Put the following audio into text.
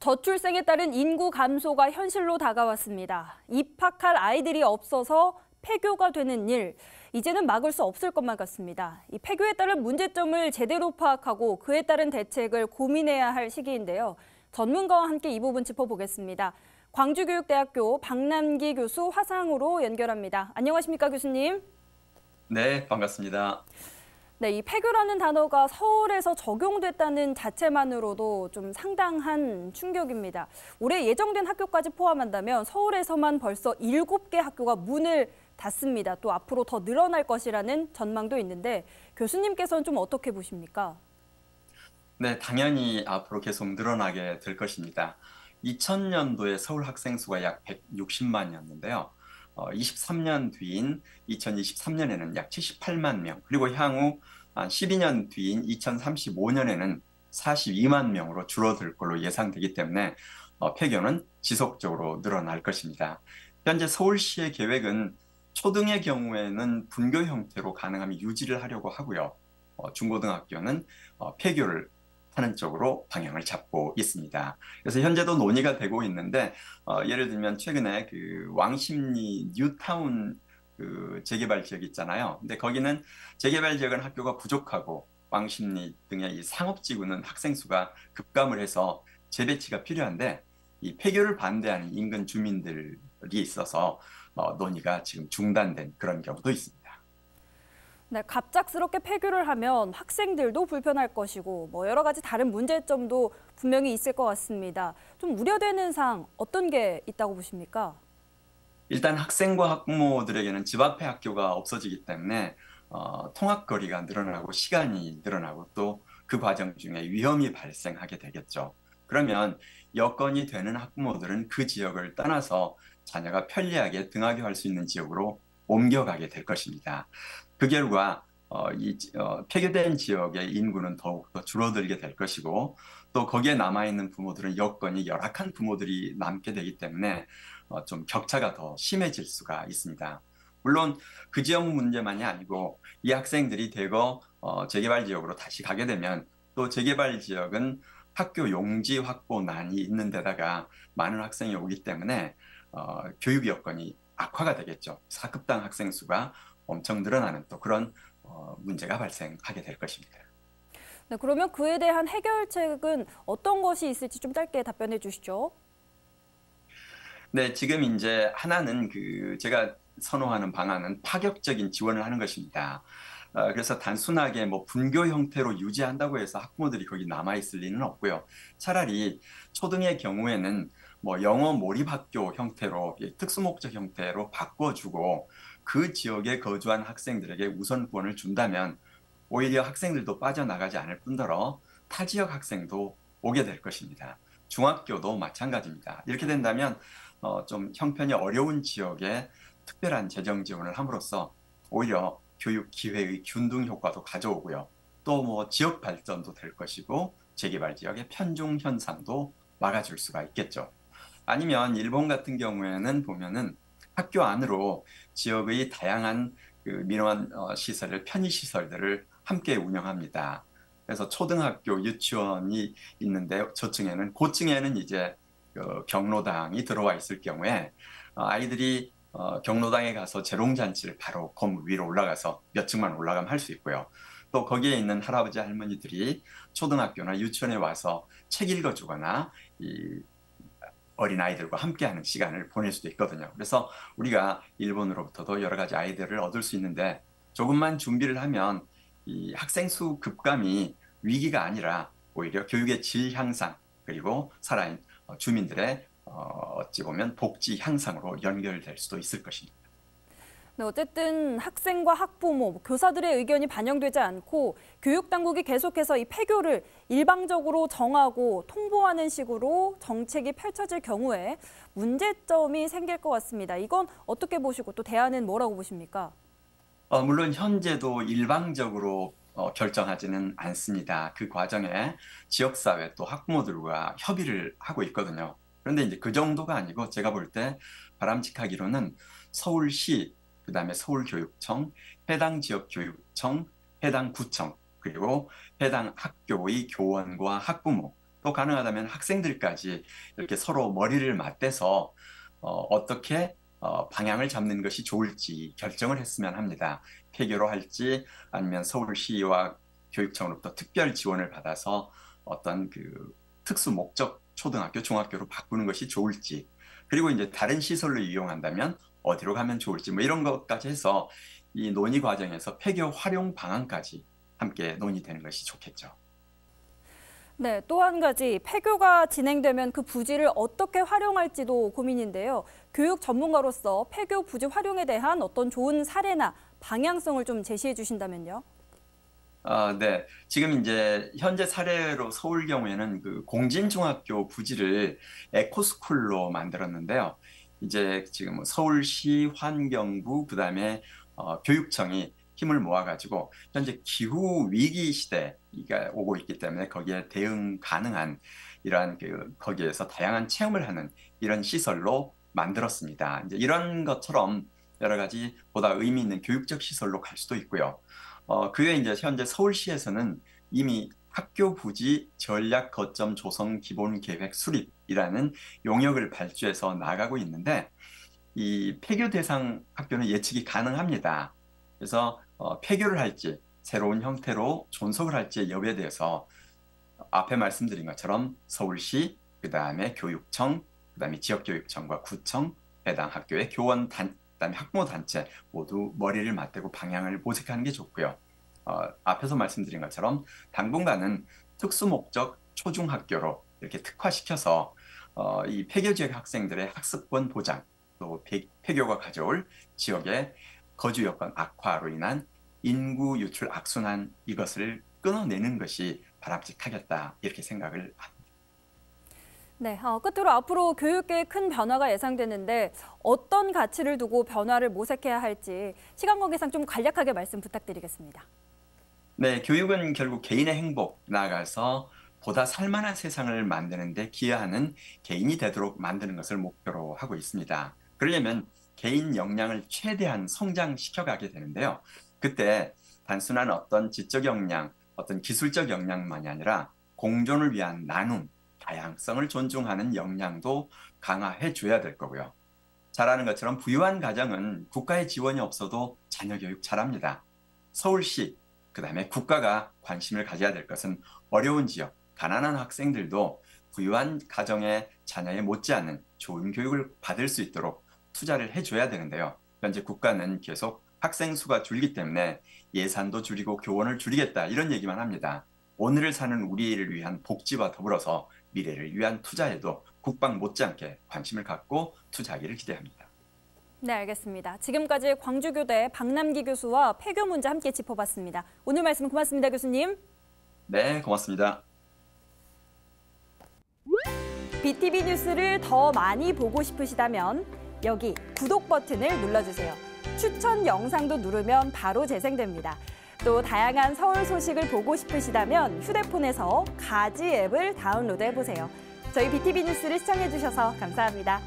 저출생에 따른 인구 감소가 현실로 다가왔습니다. 입학할 아이들이 없어서 폐교가 되는 일, 이제는 막을 수 없을 것만 같습니다. 이 폐교에 따른 문제점을 제대로 파악하고 그에 따른 대책을 고민해야 할 시기인데요. 전문가와 함께 이 부분 짚어보겠습니다. 광주교육대학교 박남기 교수 화상으로 연결합니다. 안녕하십니까, 교수님? 네, 반갑습니다. 네, 이 폐교라는 단어가 서울에서 적용됐다는 자체만으로도 좀 상당한 충격입니다. 올해 예정된 학교까지 포함한다면 서울에서만 벌써 7개 학교가 문을 닫습니다. 또 앞으로 더 늘어날 것이라는 전망도 있는데 교수님께서는 좀 어떻게 보십니까? 네, 당연히 앞으로 계속 늘어나게 될 것입니다. 2000년도에 서울 학생 수가 약 160만이었는데요. 23년 뒤인 2023년에는 약 78만 명, 그리고 향후 12년 뒤인 2035년에는 42만 명으로 줄어들 걸로 예상되기 때문에 폐교는 지속적으로 늘어날 것입니다. 현재 서울시의 계획은 초등의 경우에는 분교 형태로 가능하면 유지를 하려고 하고요. 중고등학교는 폐교를 하는 쪽으로 방향을 잡고 있습니다. 그래서 현재도 논의가 되고 있는데 예를 들면 최근에 그 왕십리 뉴타운 그 재개발 지역 있잖아요. 근데 거기는 재개발 지역은 학교가 부족하고 왕십리 등의 이 상업지구는 학생 수가 급감을 해서 재배치가 필요한데 이 폐교를 반대하는 인근 주민들이 있어서 논의가 지금 중단된 그런 경우도 있습니다. 네, 갑작스럽게 폐교를 하면 학생들도 불편할 것이고 여러 가지 다른 문제점도 분명히 있을 것 같습니다. 좀 우려되는 사항 어떤 게 있다고 보십니까? 일단 학생과 학부모들에게는 집 앞에 학교가 없어지기 때문에 통학거리가 늘어나고 시간이 늘어나고 또 그 과정 중에 위험이 발생하게 되겠죠. 그러면 여건이 되는 학부모들은 그 지역을 떠나서 자녀가 편리하게 등하교할 수 있는 지역으로 옮겨가게 될 것입니다. 그 결과 폐교된 지역의 인구는 더욱더 줄어들게 될 것이고 또 거기에 남아있는 부모들은 여건이 열악한 부모들이 남게 되기 때문에 좀 격차가 더 심해질 수가 있습니다. 물론 그 지역 문제만이 아니고 이 학생들이 대거 재개발 지역으로 다시 가게 되면 또 재개발 지역은 학교 용지 확보난이 있는 데다가 많은 학생이 오기 때문에 교육 여건이 악화가 되겠죠. 사급당 학생 수가 엄청 늘어나는 또 그런 문제가 발생하게 될 것입니다. 네, 그러면 그에 대한 해결책은 어떤 것이 있을지 좀 짧게 답변해 주시죠. 네, 지금 이제 하나는 제가 선호하는 방안은 파격적인 지원을 하는 것입니다. 그래서 단순하게 뭐 분교 형태로 유지한다고 해서 학부모들이 거기 남아 있을 리는 없고요. 차라리 초등의 경우에는 뭐 영어 몰입학교 형태로 특수목적 형태로 바꿔주고 그 지역에 거주한 학생들에게 우선권을 준다면 오히려 학생들도 빠져나가지 않을 뿐더러 타 지역 학생도 오게 될 것입니다. 중학교도 마찬가지입니다. 이렇게 된다면 좀 형편이 어려운 지역에 특별한 재정 지원을 함으로써 오히려 교육 기회의 균등 효과도 가져오고요. 또 뭐 지역 발전도 될 것이고 재개발 지역의 편중 현상도 막아줄 수가 있겠죠. 아니면 일본 같은 경우에는 보면은 학교 안으로 지역의 다양한 그 민원 시설을 편의 시설들을 함께 운영합니다. 그래서 초등학교 유치원이 있는데 저층에는 고층에는 이제 경로당이 들어와 있을 경우에 아이들이 경로당에 가서 재롱잔치를 바로 건물 위로 올라가서 몇 층만 올라가면 할 수 있고요. 또 거기에 있는 할아버지 할머니들이 초등학교나 유치원에 와서 책 읽어주거나 이 어린아이들과 함께하는 시간을 보낼 수도 있거든요. 그래서 우리가 일본으로부터도 여러 가지 아이디어를 얻을 수 있는데 조금만 준비를 하면 이 학생 수 급감이 위기가 아니라 오히려 교육의 질 향상 그리고 살아있는 주민들의 어찌 보면 복지 향상으로 연결될 수도 있을 것입니다. 네, 어쨌든 학생과 학부모, 교사들의 의견이 반영되지 않고 교육당국이 계속해서 이 폐교를 일방적으로 정하고 통보하는 식으로 정책이 펼쳐질 경우에 문제점이 생길 것 같습니다. 이건 어떻게 보시고 또 대안은 뭐라고 보십니까? 물론 현재도 일방적으로 결정하지는 않습니다. 그 과정에 지역사회 또 학부모들과 협의를 하고 있거든요. 그런데 이제 그 정도가 아니고 제가 볼 때 바람직하기로는 서울시, 그다음에 서울교육청, 해당 지역교육청, 해당 구청, 그리고 해당 학교의 교원과 학부모, 또 가능하다면 학생들까지 이렇게 서로 머리를 맞대서 어떻게 방향을 잡는 것이 좋을지 결정을 했으면 합니다. 폐교로 할지 아니면 서울시와 교육청으로부터 특별 지원을 받아서 어떤 그 특수 목적 초등학교, 중학교로 바꾸는 것이 좋을지, 그리고 이제 다른 시설로 이용한다면 어디로 가면 좋을지, 뭐 이런 것까지 해서 이 논의 과정에서 폐교 활용 방안까지 함께 논의되는 것이 좋겠죠. 네, 또 한 가지 폐교가 진행되면 그 부지를 어떻게 활용할지도 고민인데요. 교육 전문가로서 폐교 부지 활용에 대한 어떤 좋은 사례나 방향성을 좀 제시해 주신다면요. 네. 지금 이제 현재 사례로 서울 경우에는 그 공진중학교 부지를 에코스쿨로 만들었는데요. 이제 지금 서울시 환경부 그다음에 교육청이 힘을 모아가지고 현재 기후 위기 시대가 오고 있기 때문에 거기에 대응 가능한 이러한 거기에서 다양한 체험을 하는 이런 시설로 만들었습니다. 이제 이런 것처럼 여러 가지 보다 의미 있는 교육적 시설로 갈 수도 있고요. 그외 이제 현재 서울시에서는 이미 학교 부지 전략 거점 조성 기본 계획 수립이라는 용역을 발주해서 나가고 있는데 이 폐교 대상 학교는 예측이 가능합니다. 그래서 폐교를 할지 새로운 형태로 존속을 할지의 여부에 대해서 앞에 말씀드린 것처럼 서울시, 그다음에 교육청, 그다음에 지역교육청과 구청, 해당 학교의 그다음에 학부모 단체 모두 머리를 맞대고 방향을 모색하는 게 좋고요. 앞에서 말씀드린 것처럼 당분간은 특수목적 초중학교로 이렇게 특화시켜서 이 폐교 지역 학생들의 학습권 보장, 또 폐교가 가져올 지역의 거주 여건 악화로 인한 인구 유출 악순환 이것을 끊어내는 것이 바람직하겠다 이렇게 생각을 합니다. 네, 끝으로 앞으로 교육계에 큰 변화가 예상되는데 어떤 가치를 두고 변화를 모색해야 할지 시간 관계상 좀 간략하게 말씀 부탁드리겠습니다. 네, 교육은 결국 개인의 행복 나아가서 보다 살만한 세상을 만드는 데 기여하는 개인이 되도록 만드는 것을 목표로 하고 있습니다. 그러려면 개인 역량을 최대한 성장시켜가게 되는데요. 그때 단순한 어떤 지적 역량, 어떤 기술적 역량만이 아니라 공존을 위한 나눔, 다양성을 존중하는 역량도 강화해 줘야 될 거고요. 잘 아는 것처럼 부유한 가정은 국가의 지원이 없어도 자녀 교육 잘합니다. 서울시, 그다음에 국가가 관심을 가져야 될 것은 어려운 지역, 가난한 학생들도 부유한 가정의 자녀에 못지않은 좋은 교육을 받을 수 있도록 투자를 해줘야 되는데요. 현재 국가는 계속 학생 수가 줄기 때문에 예산도 줄이고 교원을 줄이겠다 이런 얘기만 합니다. 오늘을 사는 우리를 위한 복지와 더불어서 미래를 위한 투자에도 국방 못지않게 관심을 갖고 투자하기를 기대합니다. 네, 알겠습니다. 지금까지 광주교대 박남기 교수와 폐교 문제 함께 짚어봤습니다. 오늘 말씀 고맙습니다, 교수님. 네, 고맙습니다. BTV 뉴스를 더 많이 보고 싶으시다면 여기 구독 버튼을 눌러주세요. 추천 영상도 누르면 바로 재생됩니다. 또 다양한 서울 소식을 보고 싶으시다면 휴대폰에서 가지 앱을 다운로드해보세요. 저희 BTV 뉴스를 시청해주셔서 감사합니다.